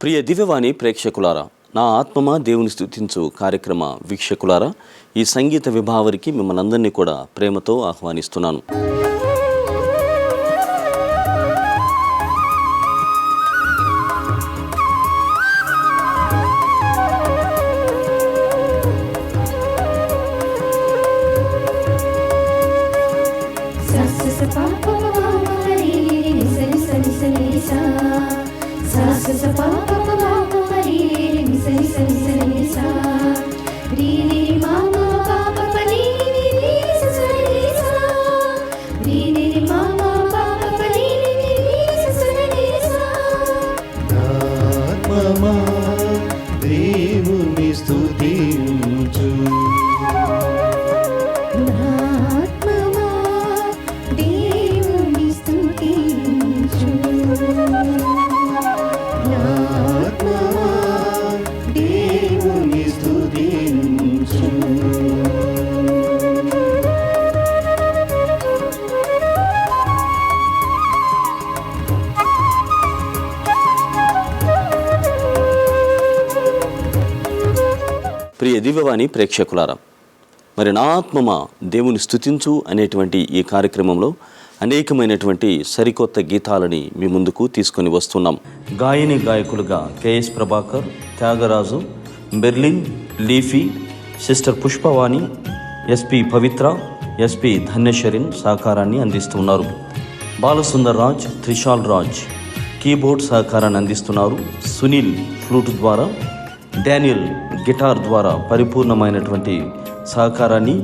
ప్రియ దివ్యవాణి ప్రేక్షకులారా, నా ఆత్మమా దేవుని స్తుతించు కార్యక్రమ వీక్షకులారా, ఈ సంగీత విభావరికి మిమ్మల్ని అందరినీ కూడా ప్రేమతో ఆహ్వానిస్తున్నాను. దేవుని స్తుతించు, దేవుని స్తుతించు, దేవుని స్తుతించు. ప్రియ దివ్యవాణి ప్రేక్షకులారా, మరి నా ఆత్మమా దేవుని స్తుతించు అనేటువంటి ఈ కార్యక్రమంలో అనేకమైనటువంటి సరికొత్త గీతాలని మీ ముందుకు తీసుకొని వస్తున్నాం. గాయని గాయకులుగా కెఎస్ ప్రభాకర్, త్యాగరాజు, బెర్లిన్, లీఫీ, sister Pushpavani, S P Pavitra, S P Dhanyasharin సహకారాన్ని అందిస్తున్నారు. బాలసుందర్ రాజ్, త్రిషాల్ రాజ్ కీబోర్డ్ సహకారాన్ని అందిస్తున్నారు. సునీల్ ఫ్లూట్ ద్వారా, డానియల్ గిటార్ ద్వారా పరిపూర్ణమైనటువంటి సహకారాన్ని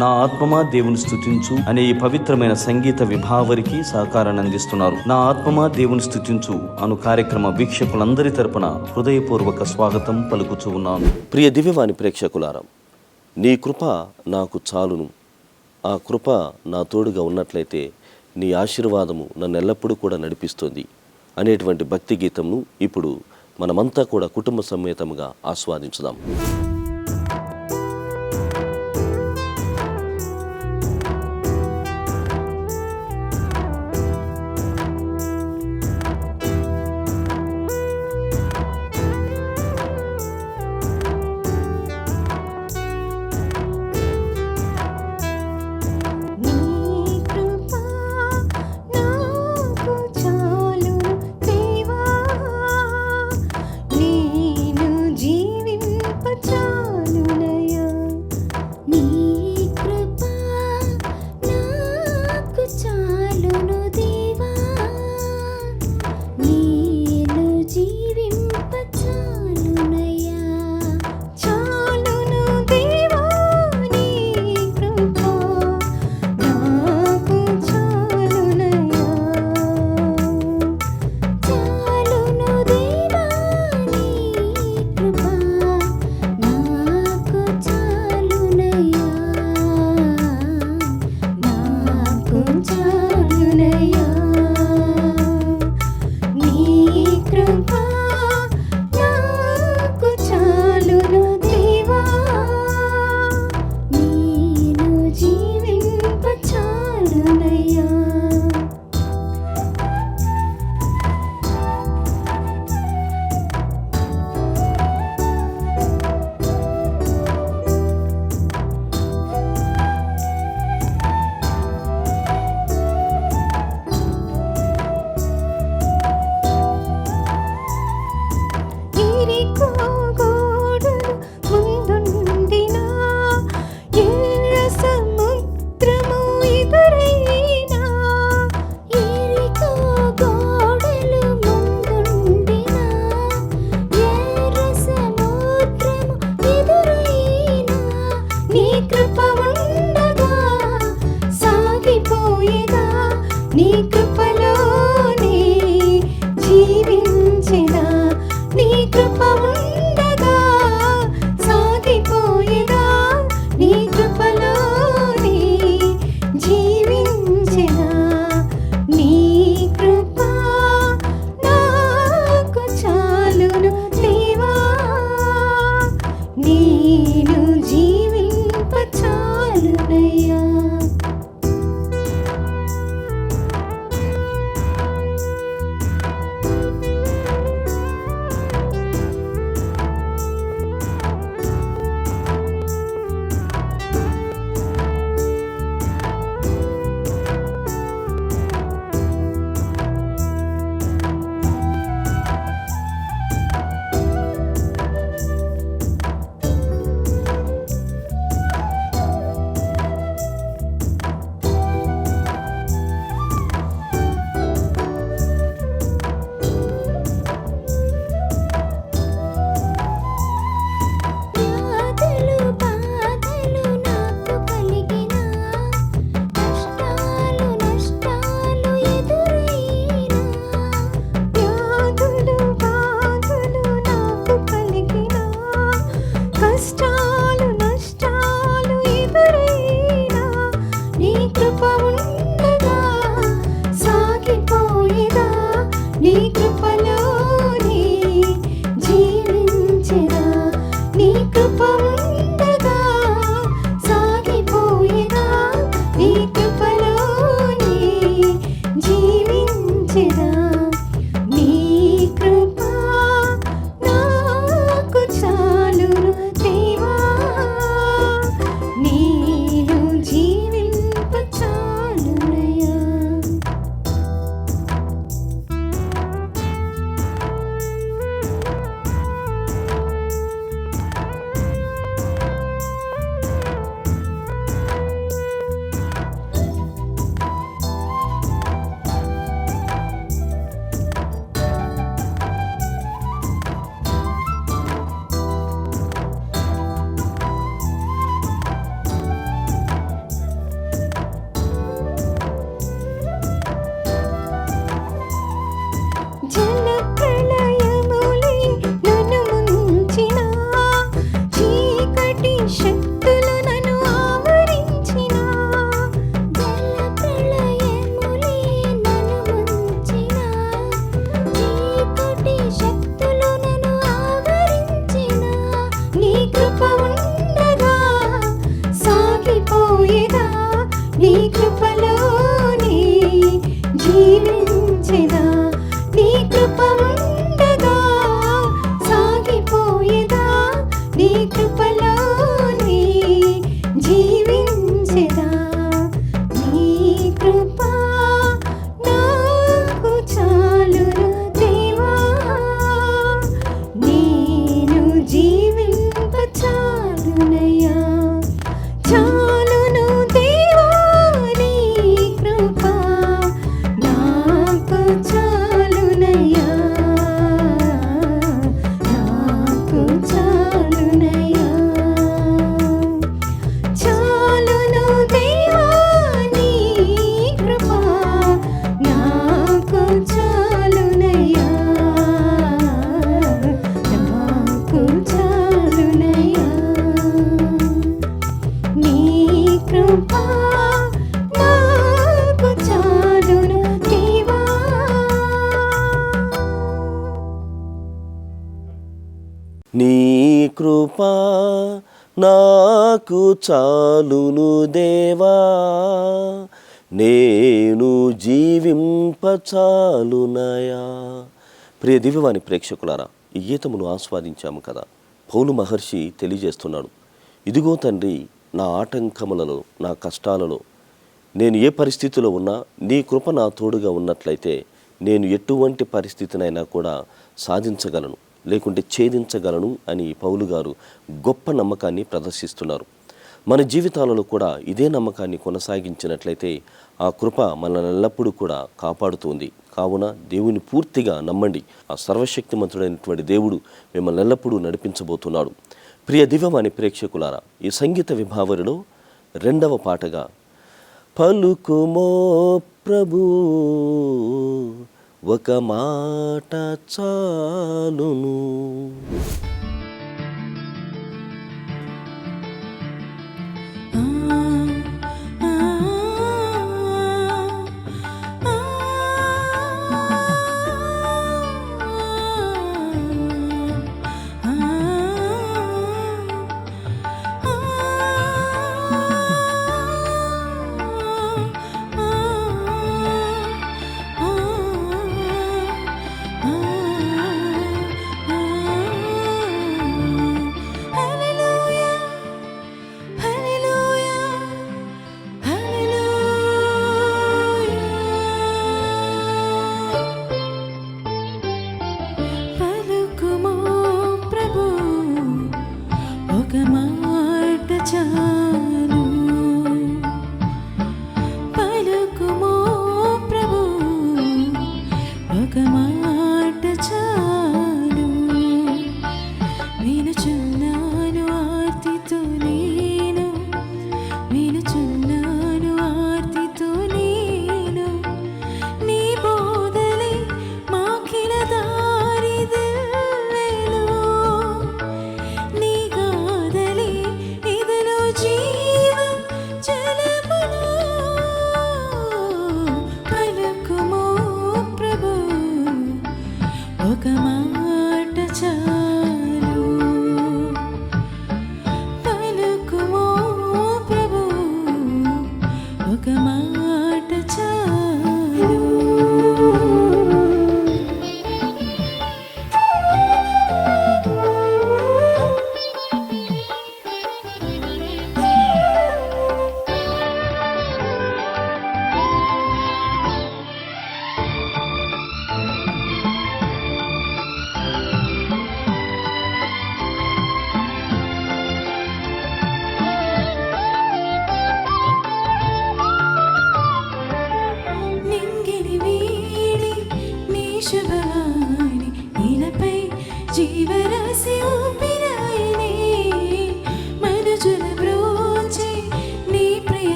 నా ఆత్మమా దేవుని స్తుతించు అనే ఈ పవిత్రమైన సంగీత విభావరికి సహకారాన్ని అందిస్తున్నారు. నా ఆత్మమా దేవుని స్తుతించు అను కార్యక్రమ వీక్షకులందరి తరపున హృదయపూర్వక స్వాగతం పలుకుచూ ఉన్నాను. ప్రియ దివ్యవాణి ప్రేక్షకులారా, నీ కృప నాకు చాలును, ఆ కృప నా తోడుగా ఉన్నట్లయితే నీ ఆశీర్వాదము నన్ను ఎల్లప్పుడూ కూడా నడిపిస్తుంది అనేటువంటి భక్తి గీతంను ఇప్పుడు మనమంతా కూడా కుటుంబ సమేతముగా ఆస్వాదించుదాం. జీవింపచా నీ కృపా నాకు చాలును దేవా, నేను జీవింపచాలునయా. ప్రియ దివ్యవాణి ప్రేక్షకులారా, ఈ గీతమును ఆస్వాదించాము కదా. పౌలు మహర్షి తెలియజేస్తున్నాడు, ఇదిగో తండ్రి, నా ఆటంకములలో, నా కష్టాలలో, నేను ఏ పరిస్థితిలో ఉన్నా నీ కృప నా తోడుగా ఉన్నట్లయితే నేను ఎటువంటి పరిస్థితినైనా కూడా సాధించగలను, లేకుంటే ఛేదించగలను అని పౌలు గారు గొప్ప నమ్మకాన్ని ప్రదర్శిస్తున్నారు. మన జీవితాలలో కూడా ఇదే నమ్మకాన్ని కొనసాగించినట్లయితే ఆ కృప మనల్ని ఎల్లప్పుడూ కూడా కాపాడుతుంది. కావున దేవుని పూర్తిగా నమ్మండి. ఆ సర్వశక్తిమంతుడైనటువంటి దేవుడు మిమ్మల్ని ఎల్లప్పుడూ నడిపించబోతున్నాడు. ప్రియ దివ్యవాణి ప్రేక్షకులారా, ఈ సంగీత విభావరిలో 2వ పాటగా పలుకుమో ప్రభు ఒక మాట చాలును.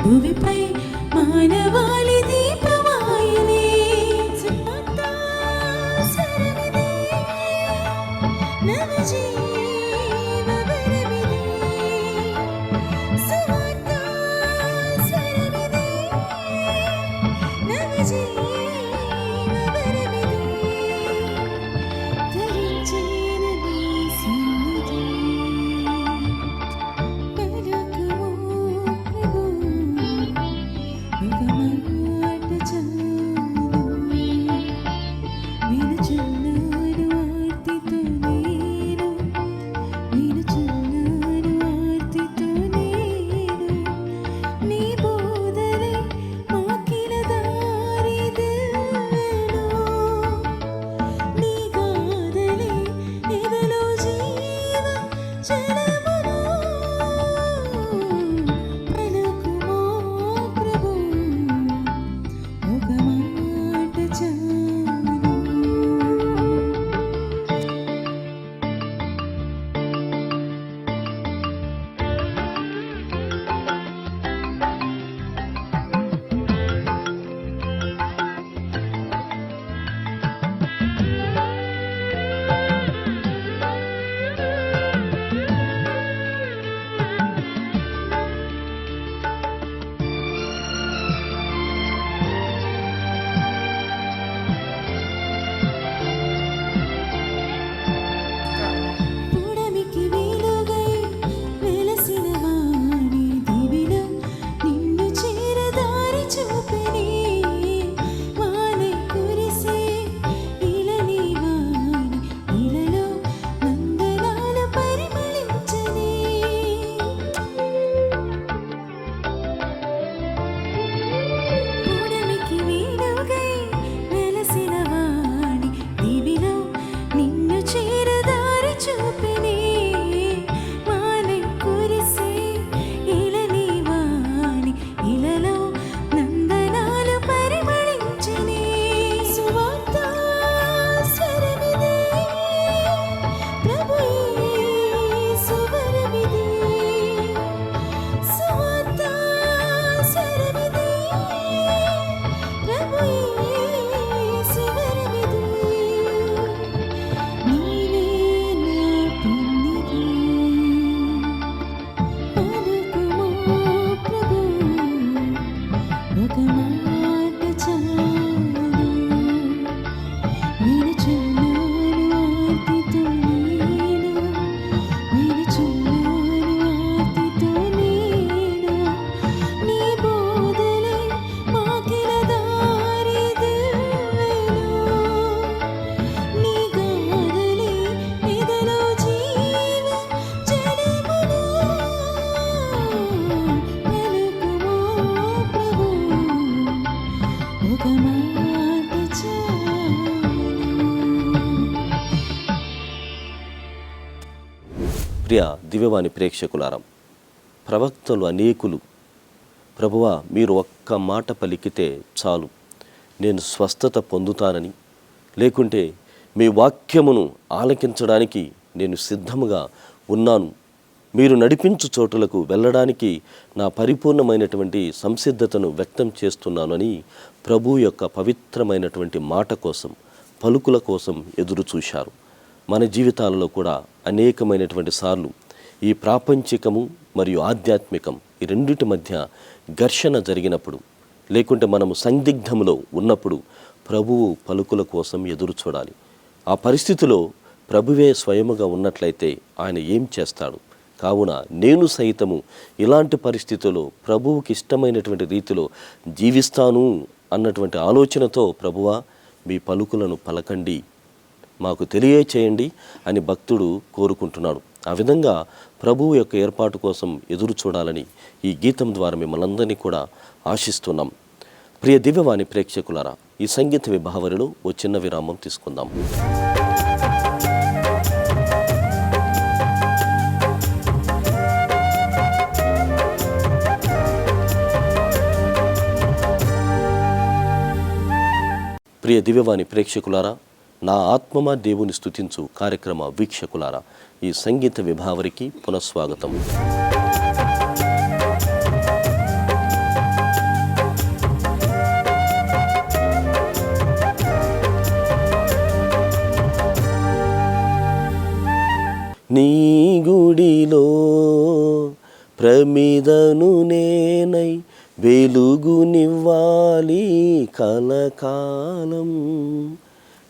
భూమిపై మా ప్రియ దివ్యవాణి ప్రేక్షకులారా, ప్రవక్తలు అనేకులు ప్రభువా మీరు ఒక్క మాట పలికితే చాలు నేను స్వస్థత పొందుతానని, లేకుంటే మీ వాక్యమును ఆలకించడానికి నేను సిద్ధముగా ఉన్నాను, మీరు నడిపించు చోటులకు వెళ్ళడానికి నా పరిపూర్ణమైనటువంటి సంసిద్ధతను వ్యక్తం చేస్తున్నాను అని ప్రభు యొక్క పవిత్రమైనటువంటి మాట కోసం, పలుకుల కోసం ఎదురు చూశారు. మన జీవితాలలో కూడా అనేకమైనటువంటి సార్లు ఈ ప్రాపంచికము మరియు ఆధ్యాత్మికం ఈ రెండిటి మధ్య ఘర్షణ జరిగినప్పుడు, లేకుంటే మనము సందిగ్ధములో ఉన్నప్పుడు ప్రభువు పలుకుల కోసం ఎదురు చూడాలి. ఆ పరిస్థితిలో ప్రభువే స్వయముగా ఉన్నట్లయితే ఆయన ఏం చేస్తాడు? కావున నేను సైతము ఇలాంటి పరిస్థితుల్లో ప్రభువుకి ఇష్టమైనటువంటి రీతిలో జీవిస్తాను అన్నటువంటి ఆలోచనతో ప్రభువా మీ పలుకులను పలకండి, మాకు తెలియచేయండి అని భక్తుడు కోరుకుంటున్నాడు. ఆ విధంగా ప్రభువు యొక్క ఏర్పాటు కోసం ఎదురు చూడాలని ఈ గీతం ద్వారా మిమ్మల్ని అందరినీ కూడా ఆశిస్తున్నాం. ప్రియ దివ్యవాణి ప్రేక్షకులారా, ఈ సంగీత విభావరిలో ఓ చిన్న విరామం తీసుకుందాం. ప్రియ దివ్యవాణి ప్రేక్షకులారా, నా ఆత్మమా దేవుని స్తుతించు కార్యక్రమ వీక్షకులారా, ఈ సంగీత విభావరికి పునఃస్వాగతం. నీ గుడిలో ప్రమిదను నేనై వెలుగునివ్వాలి కలకాలం.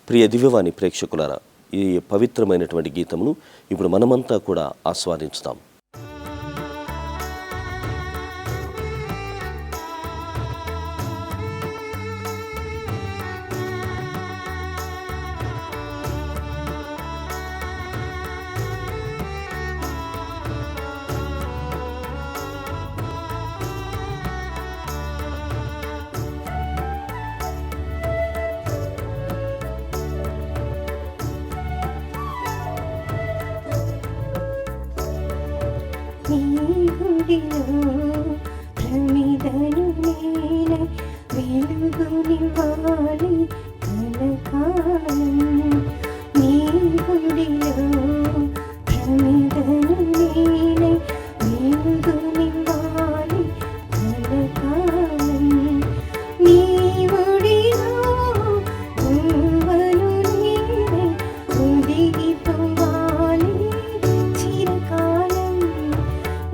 ప్రియ దివ్యవాణి ప్రేక్షకులారా, ఈ పవిత్రమైనటువంటి గీతమును ఇప్పుడు మనమంతా కూడా ఆస్వాదించుతాం. నీ గుడిలో ప్రమిదను నేనై వెలుగునివ్వాలి కలకాలం. నీ గుడిలో ప్రమిదను నేనై వెలుగునివ్వాలి కలకాలం. నీ ఒడిలో గువ్వను నేనై ఒదిగిపోవాలి చిరకాలం.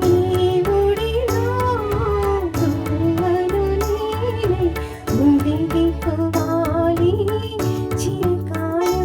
నీ ఒడిలో గువ్వను నేనై ఒదిగిపోవాలి చిరకాలం.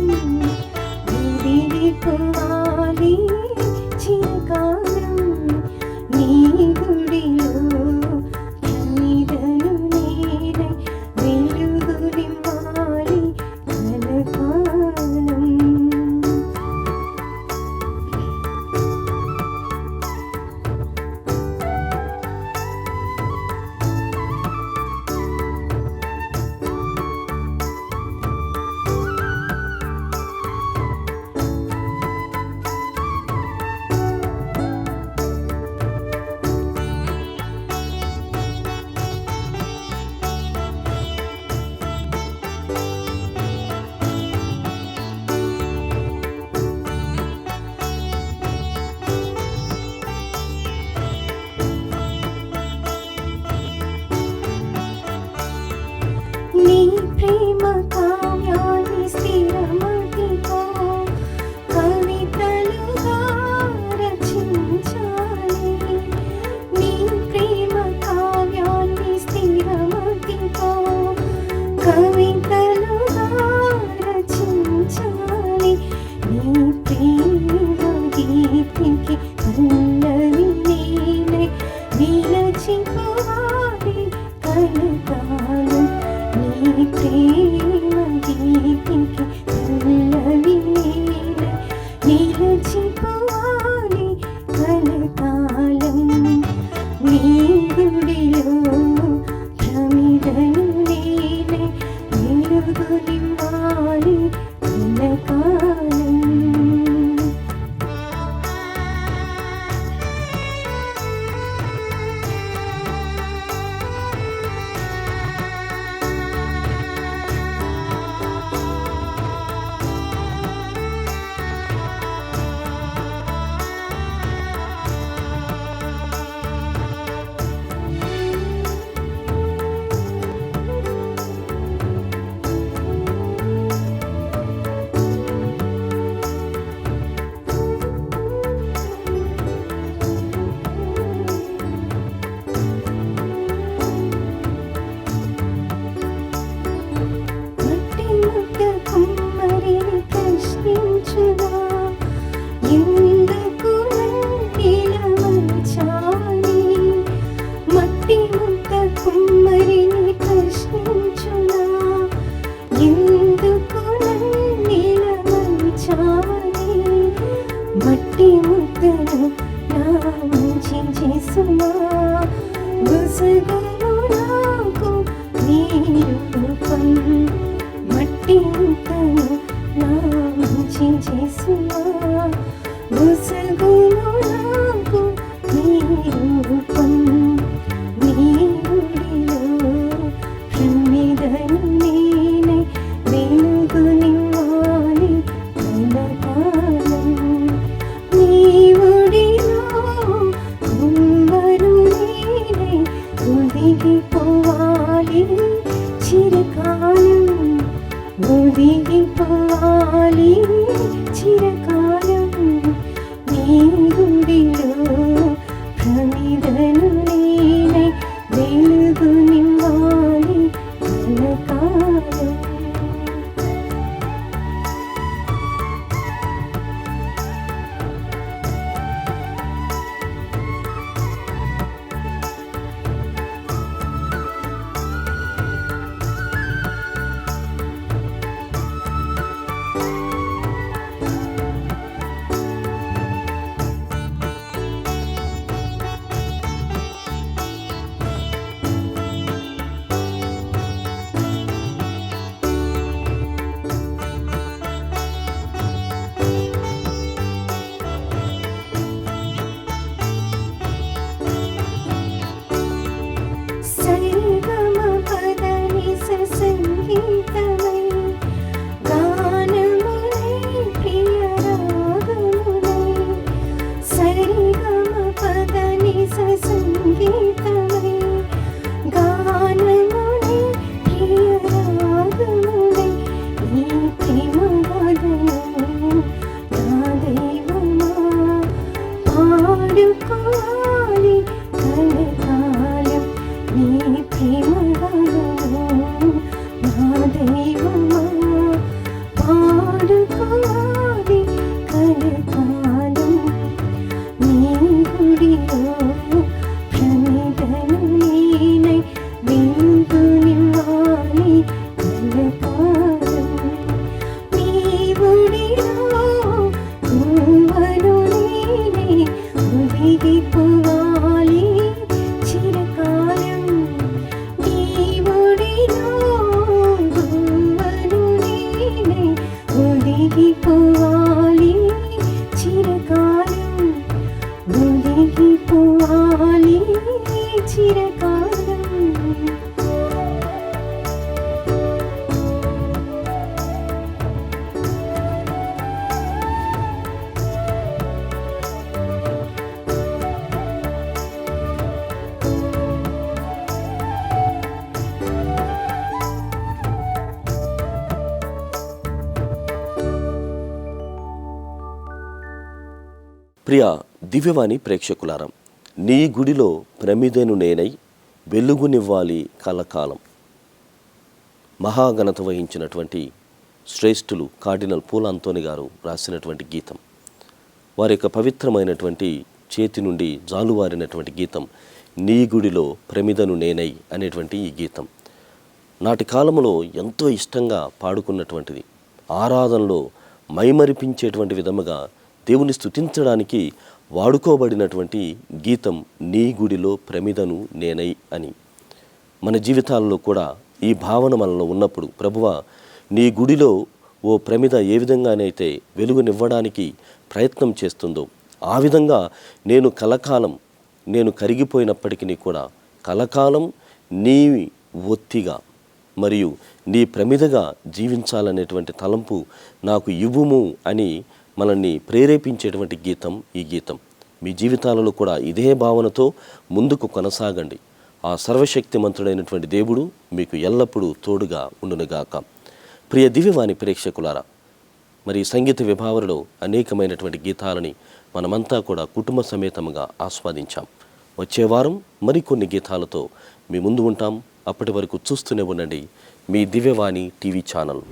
చేస్తున్నా గుసగును నాకు నీ రూపం మట్టి ముద్దను నా మంచి చేస్తున్నా గుసగును నాకు నీ రూపం నీ గుడిలో ప్రమిదను నేనే వెలుగు నివ్వాలి కలకాలం నీ ఒడిలో కుమ్మరు నేనే ఒదిగిపోవాలి చిరకాలం ఒదిగిపోవాలి చిరకాలం నీ గుడిలో ప్రమిదను నేనే వెలుగు నివ్వాలి కలకాలం సరిగమ పదని సంగీతమై గానమునై ప్రియ రాగమునై సరిగమ పదని సంగీతమై గానమునై ప్రియ రాగమునై నీ ప్రేమ గాథను నా దైవమా పాడుకోవాలి కలకాలం నీ ప్రేమ గాథను నా దైవమా పాడుకోవాలి కలకాలం నీ గుడిలో ప్రమిదను నేనే వెలుగు నివ్వాలి కలకాలం నీ గుడిలో కుమ్మరు నేనే ఒదిగిపోవాలి చిరకాలం నీ ఒడిలో కుమ్మరు నేనే ఒదిగిపోవాలి చిరకాలం ఒదిగిపోవాలి చిరకాలం ప్రియ దివ్యవాణి ప్రేక్షకులారా, నీ గుడిలో ప్రమిదను నేనై వెలుగునివ్వాలి కలకాలం. మహాఘనత వహించినటువంటి శ్రేష్ఠులు కార్డినల్ పూల అంతోని గారు రాసినటువంటి గీతం. వారి యొక్క పవిత్రమైనటువంటి చేతి నుండి జాలువారినటువంటి గీతం నీ గుడిలో ప్రమిదను నేనై అనేటువంటి ఈ గీతం. నాటి కాలంలో ఎంతో ఇష్టంగా పాడుకున్నటువంటిది. ఆరాధనలో మైమరిపించేటువంటి విధముగా దేవుని స్తుతించడానికి వాడుకోబడినటువంటి గీతం నీ గుడిలో ప్రమిదను నేనై అని. మన జీవితాల్లో కూడా ఈ భావన మనలో ఉన్నప్పుడు, ప్రభువా నీ గుడిలో ఓ ప్రమిద ఏ విధంగానైతే వెలుగునివ్వడానికి ప్రయత్నం చేస్తుందో ఆ విధంగా నేను కలకాలం, నేను కరిగిపోయినప్పటికీ కూడా కలకాలం నీ ఒత్తిగా మరియు నీ ప్రమిదగా జీవించాలనేటువంటి తలంపు నాకు ఇవ్వుము అని మనల్ని ప్రేరేపించేటువంటి గీతం ఈ గీతం. మీ జీవితాలలో కూడా ఇదే భావనతో ముందుకు కొనసాగండి. ఆ సర్వశక్తిమంతుడైనటువంటి దేవుడు మీకు ఎల్లప్పుడూ తోడుగా ఉండునుగాక. ప్రియ దివ్యవాణి ప్రేక్షకులారా, మరి సంగీత విభావనలో అనేకమైనటువంటి గీతాలని మనమంతా కూడా కుటుంబ సమేతంగా ఆస్వాదించాం. వచ్చే వారం మరికొన్ని గీతాలతో మీ ముందు ఉంటాం. అప్పటి వరకు చూస్తూనే ఉండండి మీ దివ్యవాణి టీవీ ఛానల్.